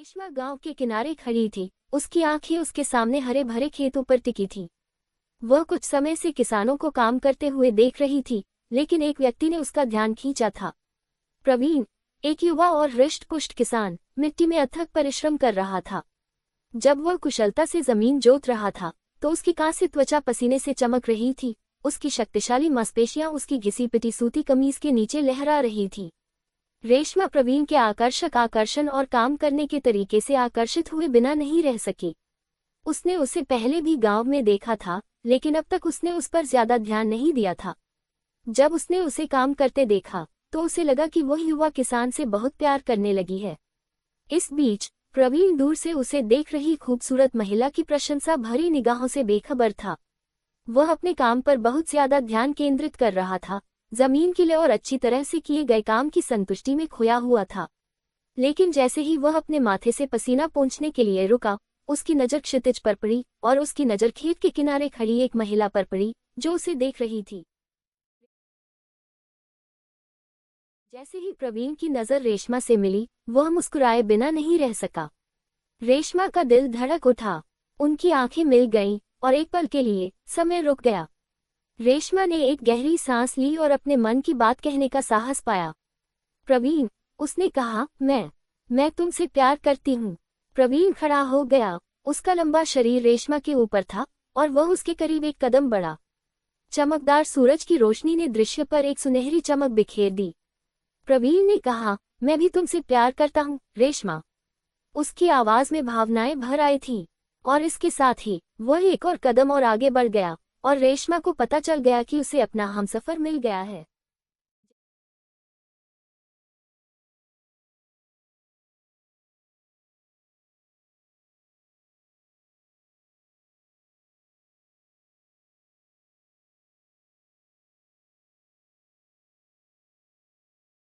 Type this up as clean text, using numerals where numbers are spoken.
रेशमा गांव के किनारे खड़ी थी। उसकी आंखें उसके सामने हरे भरे खेतों पर टिकी थी। वह कुछ समय से किसानों को काम करते हुए देख रही थी, लेकिन एक व्यक्ति ने उसका ध्यान खींचा था। प्रवीण, एक युवा और हृष्ट-पुष्ट किसान, मिट्टी में अथक परिश्रम कर रहा था। जब वह कुशलता से जमीन जोत रहा था, तो उसकी कांस्य त्वचा पसीने से चमक रही थी। उसकी शक्तिशाली मांसपेशियां उसकी घिसी-पिटी सूती कमीज के नीचे लहरा रही थी। रेशमा प्रवीण के आकर्षक आकर्षण और काम करने के तरीके से आकर्षित हुए बिना नहीं रह सकी। उसने उसे पहले भी गांव में देखा था, लेकिन अब तक उसने उस पर ज्यादा ध्यान नहीं दिया था। जब उसने उसे काम करते देखा, तो उसे लगा कि वह युवा किसान से बहुत प्यार करने लगी है। इस बीच प्रवीण दूर से उसे देख रही खूबसूरत महिला की प्रशंसा भरी निगाहों से बेखबर था। वह अपने काम पर बहुत ज्यादा ध्यान केंद्रित कर रहा था, जमीन के लिए और अच्छी तरह से किए गए काम की संतुष्टि में खोया हुआ था। लेकिन जैसे ही वह अपने माथे से पसीना पोंछने के लिए रुका, उसकी नजर क्षितिज पर पड़ी और उसकी नजर खेत के किनारे खड़ी एक महिला पर पड़ी, जो उसे देख रही थी। जैसे ही प्रवीण की नजर रेशमा से मिली, वह मुस्कुराए बिना नहीं रह सका। रेशमा का दिल धड़क उठा। उनकी आंखें मिल गईं और एक पल के लिए समय रुक गया। रेशमा ने एक गहरी सांस ली और अपने मन की बात कहने का साहस पाया। प्रवीण, उसने कहा, मैं तुमसे प्यार करती हूँ। प्रवीण खड़ा हो गया। उसका लंबा शरीर रेशमा के ऊपर था और वह उसके करीब एक कदम बढ़ा। चमकदार सूरज की रोशनी ने दृश्य पर एक सुनहरी चमक बिखेर दी। प्रवीण ने कहा, मैं भी तुमसे प्यार करता हूँ, रेशमा। उसकी आवाज में भावनाएं भर आई थीं, और इसके साथ ही वह एक और कदम और आगे बढ़ गया, और रेशमा को पता चल गया कि उसे अपना हमसफर मिल गया है।